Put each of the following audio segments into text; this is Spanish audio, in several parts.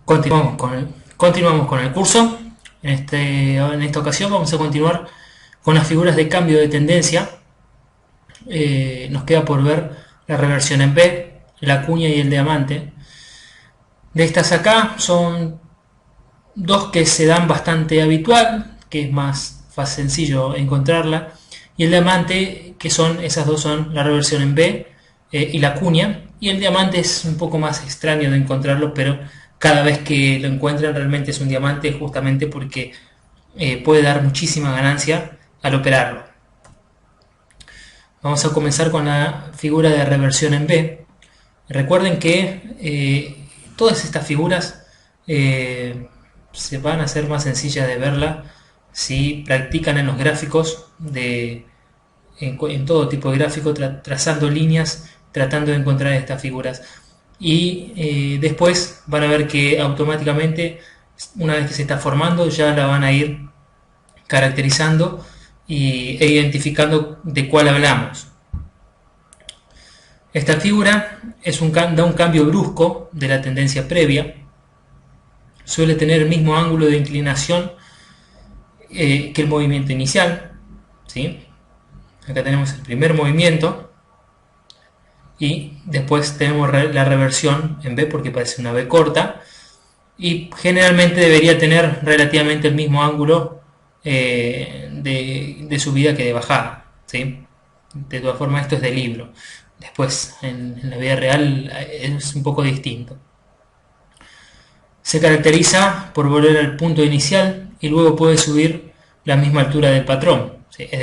Continuamos con el curso. En esta ocasión vamos a continuar con las figuras de cambio de tendencia. Nos queda por ver la reversión en B, la cuña y el diamante. De estas acá son dos que se dan bastante habitual, que es más sencillo encontrarla, y el diamante, que esas dos son la reversión en B y la cuña. Y el diamante es un poco más extraño de encontrarlo, pero cada vez que lo encuentran realmente es un diamante, justamente porque puede dar muchísima ganancia al operarlo. Vamos a comenzar con la figura de reversión en B. Recuerden que todas estas figuras se van a hacer más sencillas de verla si practican en los gráficos, en todo tipo de gráfico, trazando líneas, tratando de encontrar estas figuras. Y después van a ver que automáticamente, una vez que se está formando, ya la van a ir caracterizando e identificando de cuál hablamos. Esta figura da un cambio brusco de la tendencia previa. Suele tener el mismo ángulo de inclinación que el movimiento inicial, ¿sí? Acá tenemos el primer movimiento y después tenemos la reversión en B, porque parece una B corta, y generalmente debería tener relativamente el mismo ángulo de subida que de bajada, ¿sí? De todas formas, esto es de libro. Después en la vida real es un poco distinto. Se caracteriza por volver al punto inicial y luego puede subir la misma altura del patrón, ¿sí? Es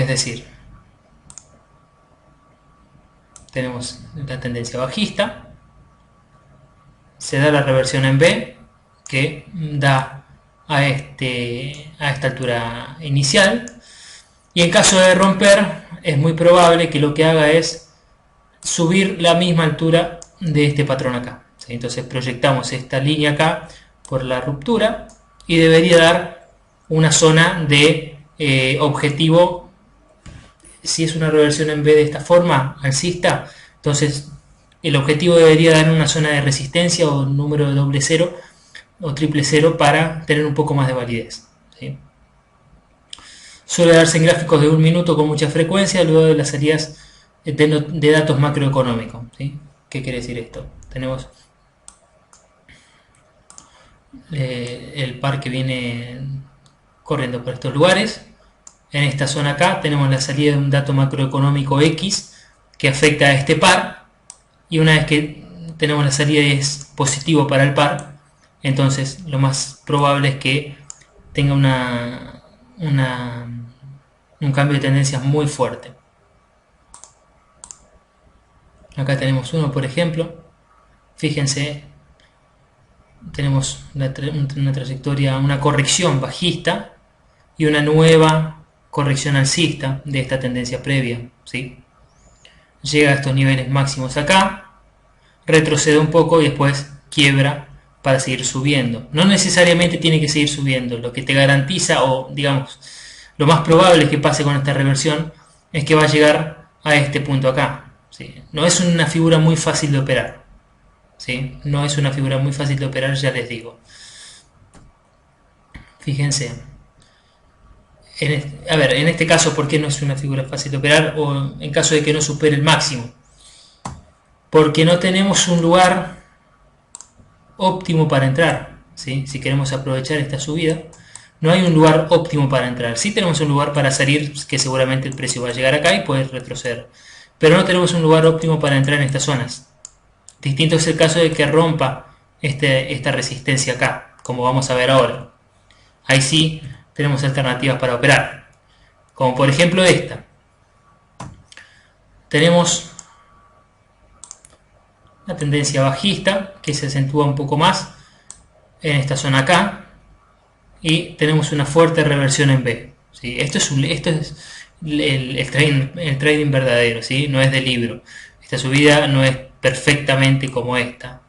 decir, tenemos la tendencia bajista, se da la reversión en B, que da a esta altura inicial, y en caso de romper es muy probable que lo que haga es subir la misma altura de este patrón acá, ¿sí? Entonces proyectamos esta línea acá por la ruptura y debería dar una zona de objetivo. Si es una reversión en B de esta forma, alcista, entonces el objetivo debería dar una zona de resistencia o un número de doble cero o triple cero para tener un poco más de validez, ¿sí? Suele darse en gráficos de un minuto con mucha frecuencia luego de las salidas de datos macroeconómicos, ¿sí? ¿Qué quiere decir esto? Tenemos el par que viene corriendo por estos lugares. En esta zona acá tenemos la salida de un dato macroeconómico X que afecta a este par, y una vez que tenemos la salida y es positivo para el par, entonces lo más probable es que tenga un cambio de tendencias muy fuerte. Acá tenemos uno, por ejemplo. Fíjense, tenemos una trayectoria, una corrección bajista y una nueva corrección alcista de esta tendencia previa, ¿sí? Llega a estos niveles máximos acá, retrocede un poco y después quiebra para seguir subiendo. No necesariamente tiene que seguir subiendo. Lo que te garantiza, o digamos, lo más probable que pase con esta reversión, es que va a llegar a este punto acá, ¿sí? No es una figura muy fácil de operar, ¿sí? No es una figura muy fácil de operar, ya les digo. Fíjense. En este caso, ¿por qué no es una figura fácil de operar? O en caso de que no supere el máximo, porque no tenemos un lugar óptimo para entrar, ¿sí? Si queremos aprovechar esta subida, no hay un lugar óptimo para entrar. Sí tenemos un lugar para salir, que seguramente el precio va a llegar acá y puede retroceder, pero no tenemos un lugar óptimo para entrar en estas zonas. Distinto es el caso de que rompa esta resistencia acá, como vamos a ver ahora. Ahí sí tenemos alternativas para operar, como por ejemplo esta. Tenemos la tendencia bajista que se acentúa un poco más en esta zona acá, y tenemos una fuerte reversión en B, ¿sí? Esto es el trading verdadero, ¿sí? No es de libro. Esta subida no es perfectamente como esta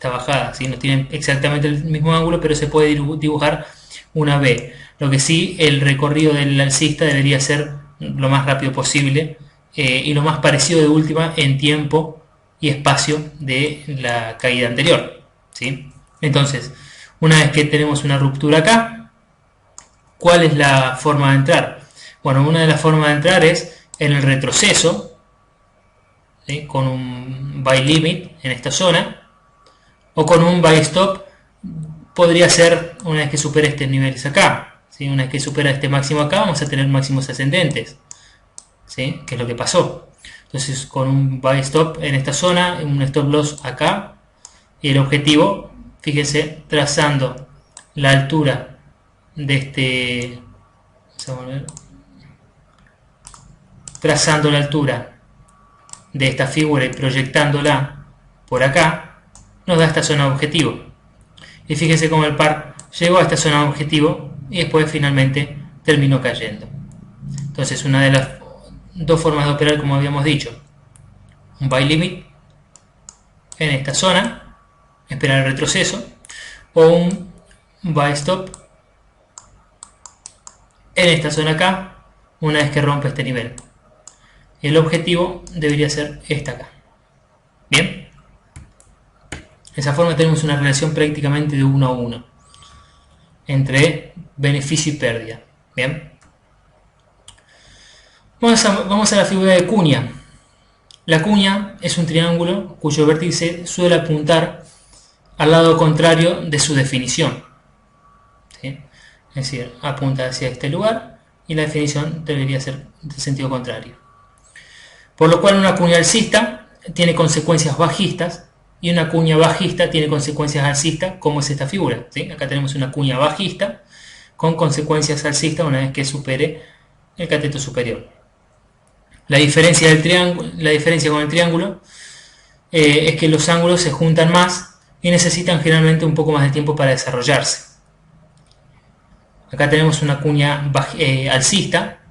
bajada, ¿sí? No tiene exactamente el mismo ángulo, pero se puede dibujar una B. Lo que sí, el recorrido del alcista debería ser lo más rápido posible y lo más parecido de última en tiempo y espacio de la caída anterior, ¿sí? Entonces, una vez que tenemos una ruptura acá, ¿cuál es la forma de entrar? Bueno, una de las formas de entrar es en el retroceso, ¿sí? Con un buy limit en esta zona, o con un buy stop. Podría ser una vez que supere estos niveles acá, ¿sí? Una vez que supera este máximo acá, vamos a tener máximos ascendentes, ¿sí? Que es lo que pasó. Entonces, con un buy stop en esta zona, un stop loss acá, y el objetivo, fíjense, trazando la altura de este, vamos a volver, trazando la altura de esta figura y proyectándola por acá, nos da esta zona de objetivo. Y fíjense cómo el par llegó a esta zona de objetivo y después finalmente terminó cayendo. Entonces, una de las dos formas de operar, como habíamos dicho, un buy limit en esta zona, esperar el retroceso, o un buy stop en esta zona acá, una vez que rompe este nivel. El objetivo debería ser esta acá. Bien, de esa forma tenemos una relación prácticamente de 1 a 1 entre beneficio y pérdida. Bien, vamos a la figura de cuña. La cuña es un triángulo cuyo vértice suele apuntar al lado contrario de su definición, ¿sí? Es decir, apunta hacia este lugar y la definición debería ser de sentido contrario. Por lo cual una cuña alcista tiene consecuencias bajistas y una cuña bajista tiene consecuencias alcistas, como es esta figura, ¿sí? Acá tenemos una cuña bajista con consecuencias alcistas una vez que supere el cateto superior. La diferencia con el triángulo es que los ángulos se juntan más y necesitan generalmente un poco más de tiempo para desarrollarse. Acá tenemos una cuña alcista,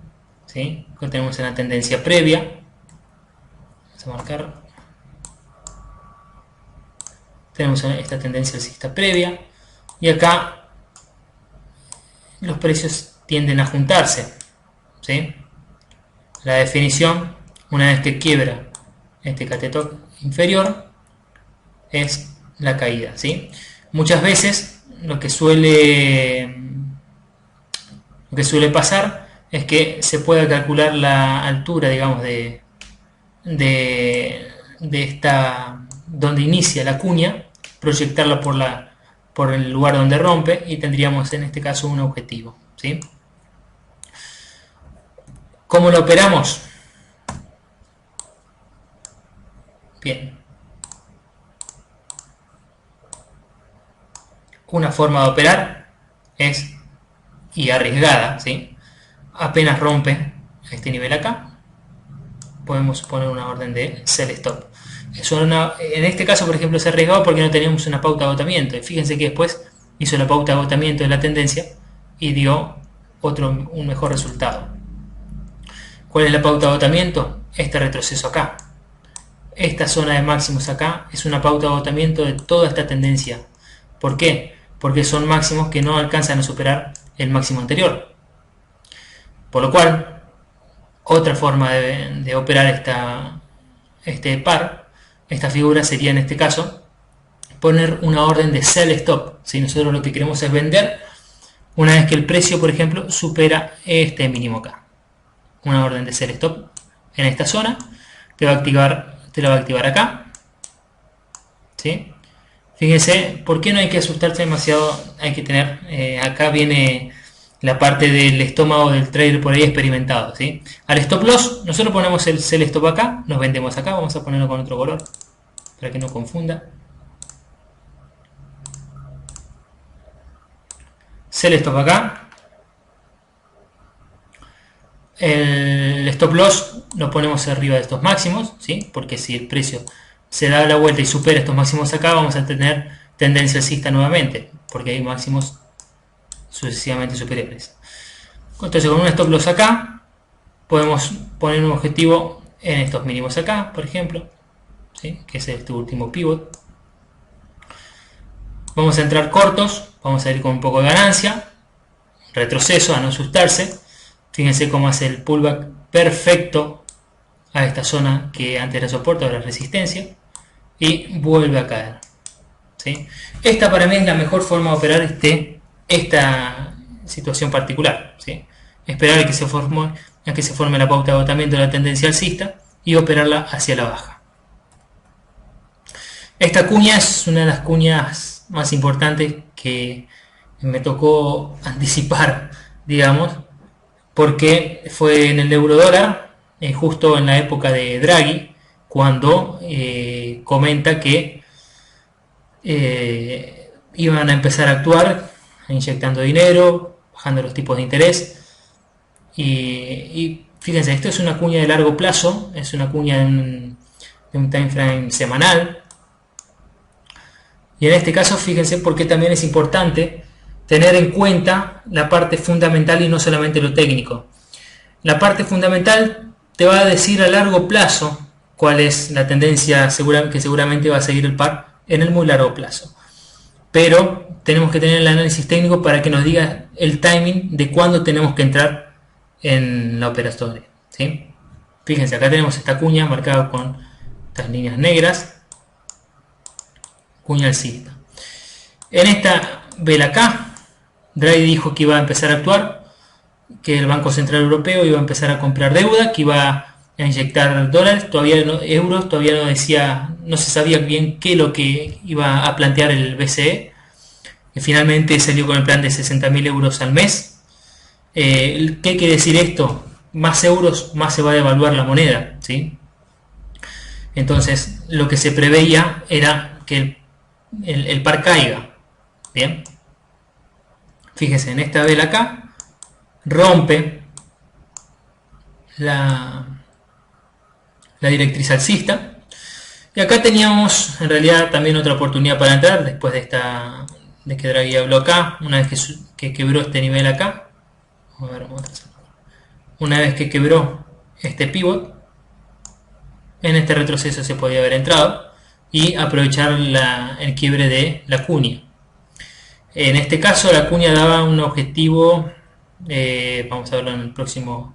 ¿sí? Acá tenemos una tendencia previa. Vamos a marcar. Tenemos esta tendencia alcista previa y acá los precios tienden a juntarse, ¿sí? La definición, una vez que quiebra este cateto inferior, es la caída, ¿sí? Muchas veces lo que suele pasar es que se pueda calcular la altura, digamos, de esta, donde inicia la cuña, proyectarla por el lugar donde rompe y tendríamos en este caso un objetivo, ¿sí? ¿Cómo lo operamos? Bien. Una forma de operar es, y arriesgada, ¿sí? Apenas rompe este nivel acá, podemos poner una orden de sell stop. En este caso, por ejemplo, es arriesgado porque no teníamos una pauta de agotamiento. Y fíjense que después hizo la pauta de agotamiento de la tendencia y dio un mejor resultado. ¿Cuál es la pauta de agotamiento? Este retroceso acá. Esta zona de máximos acá es una pauta de agotamiento de toda esta tendencia. ¿Por qué? Porque son máximos que no alcanzan a superar el máximo anterior. Por lo cual, otra forma de operar este par, esta figura sería en este caso poner una orden de sell stop. Si nosotros lo que queremos es vender una vez que el precio, por ejemplo, supera este mínimo acá. Una orden de sell stop en esta zona te la va a activar acá, ¿sí? Fíjense, ¿por qué no hay que asustarse demasiado? Hay que tener, acá viene la parte del estómago del trader por ahí experimentado, ¿sí? Al stop loss, nosotros ponemos el sell stop acá, nos vendemos acá, vamos a ponerlo con otro color para que no confunda. Sell stop acá. El stop loss lo ponemos arriba de estos máximos, ¿sí? Porque si el precio se da la vuelta y supera estos máximos acá, vamos a tener tendencia alcista nuevamente, porque hay máximos sucesivamente superiores. Entonces, con un stop loss acá, podemos poner un objetivo en estos mínimos acá, por ejemplo, ¿sí? Que es este último pivot. Vamos a entrar cortos, vamos a ir con un poco de ganancia, retroceso, a no asustarse. Fíjense cómo hace el pullback perfecto a esta zona que antes era soporte, ahora es resistencia. y vuelve a caer, ¿sí? Esta para mí es la mejor forma de operar esta situación particular, ¿sí? Esperar a que se forme la pauta de agotamiento de la tendencia alcista y operarla hacia la baja. Esta cuña es una de las cuñas más importantes que me tocó anticipar, digamos, porque fue en el euro dólar, justo en la época de Draghi, cuando comenta que iban a empezar a actuar inyectando dinero, bajando los tipos de interés. Y fíjense, esto es una cuña de largo plazo, es una cuña de un time frame semanal. Y en este caso, fíjense porque también es importante tener en cuenta la parte fundamental y no solamente lo técnico. La parte fundamental te va a decir a largo plazo cuál es la tendencia que seguramente va a seguir el par en el muy largo plazo. Pero tenemos que tener el análisis técnico para que nos diga el timing de cuándo tenemos que entrar en la operatoria, ¿sí? Fíjense, acá tenemos esta cuña marcada con estas líneas negras, cuña alcista. En esta vela acá, Draghi dijo que iba a empezar a actuar, que el Banco Central Europeo iba a empezar a comprar deuda, que iba a inyectar dólares, euros, todavía no se sabía bien qué es lo que iba a plantear el BCE, que finalmente salió con el plan de 60.000 euros al mes. ¿Qué quiere decir esto? Más euros, más se va a devaluar la moneda, ¿sí? Entonces, lo que se preveía era que el par caiga. Bien, fíjense, en esta vela acá rompe la directriz alcista, y acá teníamos en realidad también otra oportunidad para entrar después de que Draghi habló acá, una vez que quebró este nivel acá. Una vez que quebró este pivot, en este retroceso se podía haber entrado y aprovechar el quiebre de la cuña. En este caso la cuña daba un objetivo, vamos a verlo en el próximo,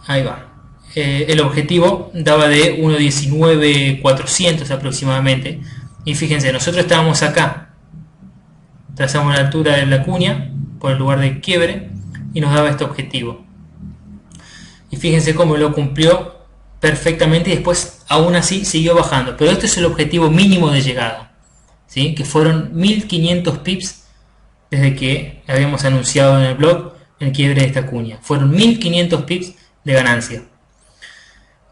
ahí va, el objetivo daba de 1.19.400 aproximadamente, y fíjense, nosotros estábamos acá, trazamos la altura de la cuña por el lugar de quiebre y nos daba este objetivo, y fíjense cómo lo cumplió perfectamente y después aún así siguió bajando, pero este es el objetivo mínimo de llegada, ¿sí? Que fueron 1500 pips desde que habíamos anunciado en el blog el quiebre de esta cuña. Fueron 1500 pips de ganancia.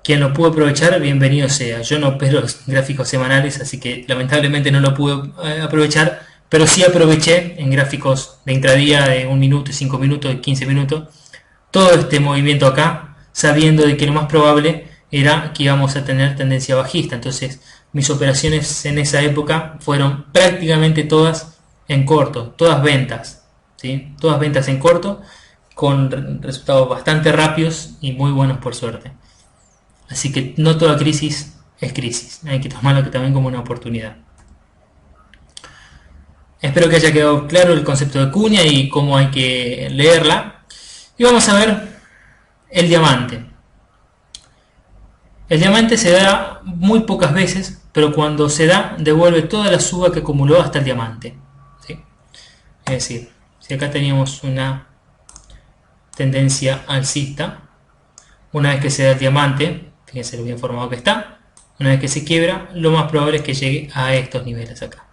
Quien lo pudo aprovechar, bienvenido sea. Yo no opero gráficos semanales, así que lamentablemente no lo pude aprovechar, pero sí aproveché en gráficos de intradía de 1 minuto, 5 minutos, 15 minutos, todo este movimiento acá, sabiendo de que lo más probable era que íbamos a tener tendencia bajista. Entonces mis operaciones en esa época fueron prácticamente todas en corto, todas ventas, ¿sí? Todas ventas en corto, con resultados bastante rápidos y muy buenos por suerte. Así que no toda crisis es crisis, hay que tomarlo también como una oportunidad. Espero que haya quedado claro el concepto de cuña y cómo hay que leerla. Y vamos a ver el diamante. El diamante se da muy pocas veces, pero cuando se da, devuelve toda la suba que acumuló hasta el diamante, ¿sí? Es decir, si acá teníamos una tendencia alcista, una vez que se da el diamante, fíjense lo bien formado que está, una vez que se quiebra, lo más probable es que llegue a estos niveles acá,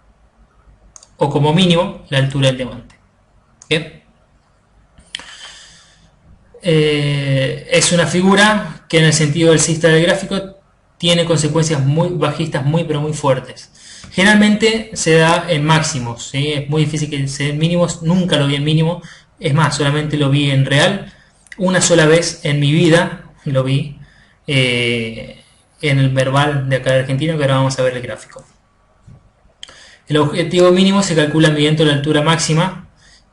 o como mínimo la altura del diamante. ¿Bien? Es una figura que en el sentido alcista del gráfico tiene consecuencias muy bajistas, pero muy fuertes. Generalmente se da en máximos, ¿sí? Es muy difícil que se den mínimos, nunca lo vi en mínimo, es más, solamente lo vi en real, una sola vez en mi vida lo vi en el Merval de acá de Argentina, que ahora vamos a ver el gráfico. El objetivo mínimo se calcula midiendo la altura máxima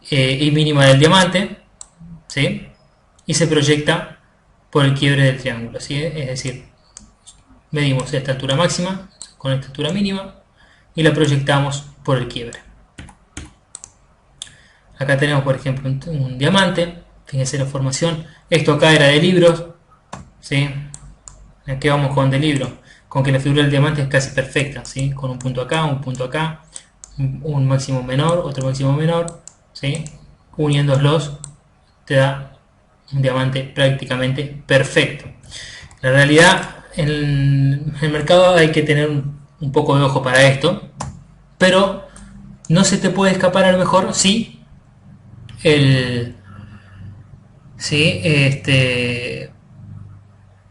y mínima del diamante, ¿sí? Y se proyecta por el quiebre del triángulo, ¿sí? Es decir, medimos esta altura máxima con esta altura mínima y la proyectamos por el quiebre. Acá tenemos, por ejemplo, un diamante, fíjense la formación. Esto acá era de libros, ¿sí? Aquí vamos con de libro. con que la figura del diamante es casi perfecta, ¿sí? Con un punto acá, un máximo menor, otro máximo menor, ¿sí? Uniéndolos te da un diamante prácticamente perfecto. La realidad, en el mercado hay que tener un poco de ojo para esto, pero no se te puede escapar a lo mejor el si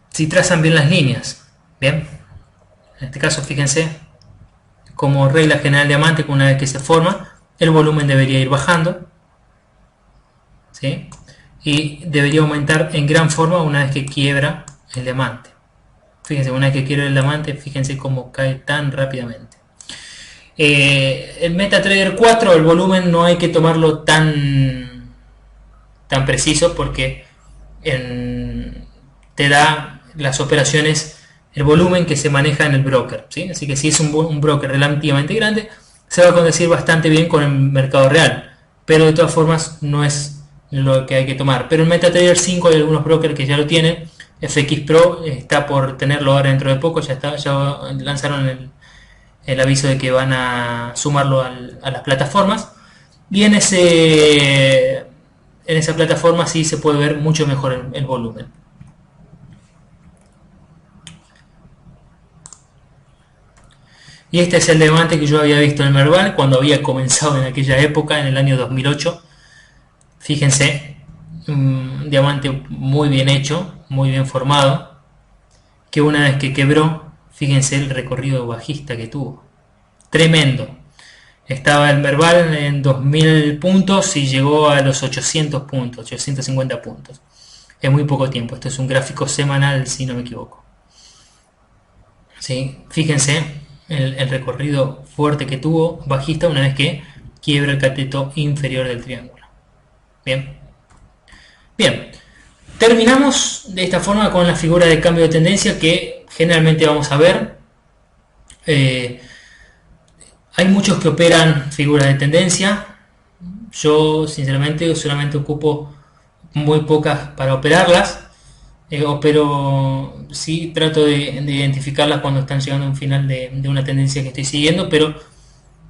si trazan bien las líneas. Bien, en este caso fíjense, como regla general diamante, que una vez que se forma el volumen debería ir bajando, ¿sí? Y debería aumentar en gran forma una vez que quiebra el diamante. Fíjense, una vez que quiebra el diamante, fíjense cómo cae tan rápidamente. El MetaTrader 4, el volumen no hay que tomarlo tan preciso, porque te da las operaciones, el volumen que se maneja en el broker, ¿sí? Así que si es un broker relativamente grande, se va a condecir bastante bien con el mercado real, pero de todas formas no es lo que hay que tomar. Pero en MetaTrader 5 hay algunos brokers que ya lo tienen. FX Pro está por tenerlo ahora dentro de poco, ya lanzaron el aviso de que van a sumarlo a las plataformas, y en esa plataforma sí se puede ver mucho mejor el volumen. Y este es el diamante que yo había visto en el Merval cuando había comenzado en aquella época, en el año 2008. Fíjense, un diamante muy bien hecho, muy bien formado, que una vez que quebró, fíjense el recorrido bajista que tuvo. Tremendo. Estaba el Merval en 2000 puntos y llegó a los 800 puntos, 850 puntos. En muy poco tiempo. Esto es un gráfico semanal, si no me equivoco. ¿Sí? Fíjense el recorrido fuerte que tuvo bajista una vez que quiebra el cateto inferior del triángulo. Bien. Bien. Terminamos de esta forma con la figura de cambio de tendencia que generalmente vamos a ver. Hay muchos que operan figuras de tendencia. Yo sinceramente solamente ocupo muy pocas para operarlas. Pero sí trato de identificarlas cuando están llegando a un final de una tendencia que estoy siguiendo, pero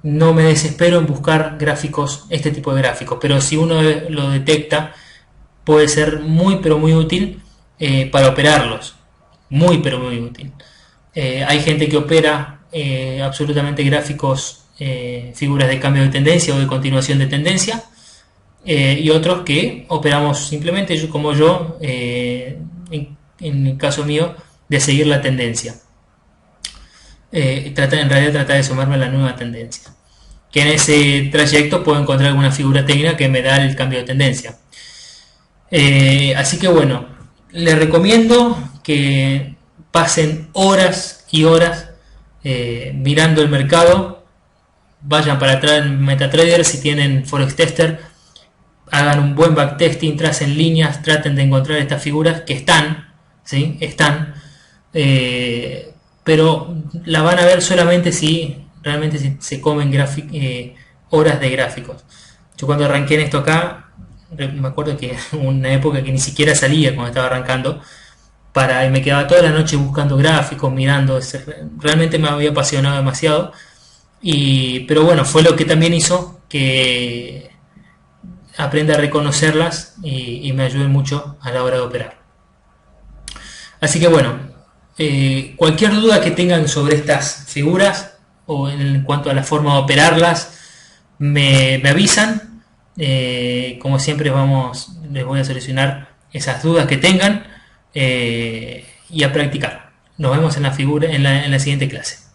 no me desespero en buscar gráficos, este tipo de gráficos. Pero si uno lo detecta, puede ser muy pero muy útil para operarlos. Muy pero muy útil. Hay gente que opera absolutamente gráficos, figuras de cambio de tendencia o de continuación de tendencia, y otros que operamos simplemente, como yo, en el caso mío, de seguir la tendencia. En realidad trata de sumarme a la nueva tendencia, que en ese trayecto puedo encontrar alguna figura técnica que me da el cambio de tendencia. Así que bueno, les recomiendo que pasen horas y horas mirando el mercado. Vayan para atrás en MetaTrader, si tienen Forex Tester, hagan un buen backtesting, tracen líneas, traten de encontrar estas figuras que están, ¿sí? Están, pero la van a ver solamente si realmente se comen horas de gráficos. Yo cuando arranqué en esto acá, me acuerdo que una época que ni siquiera salía cuando estaba arrancando, y me quedaba toda la noche buscando gráficos, mirando, realmente me había apasionado demasiado, pero bueno, fue lo que también hizo que aprenda a reconocerlas y me ayude mucho a la hora de operar. Así que bueno, cualquier duda que tengan sobre estas figuras o en cuanto a la forma de operarlas, me avisan. Como siempre les voy a solucionar esas dudas que tengan, y a practicar. Nos vemos en la siguiente clase.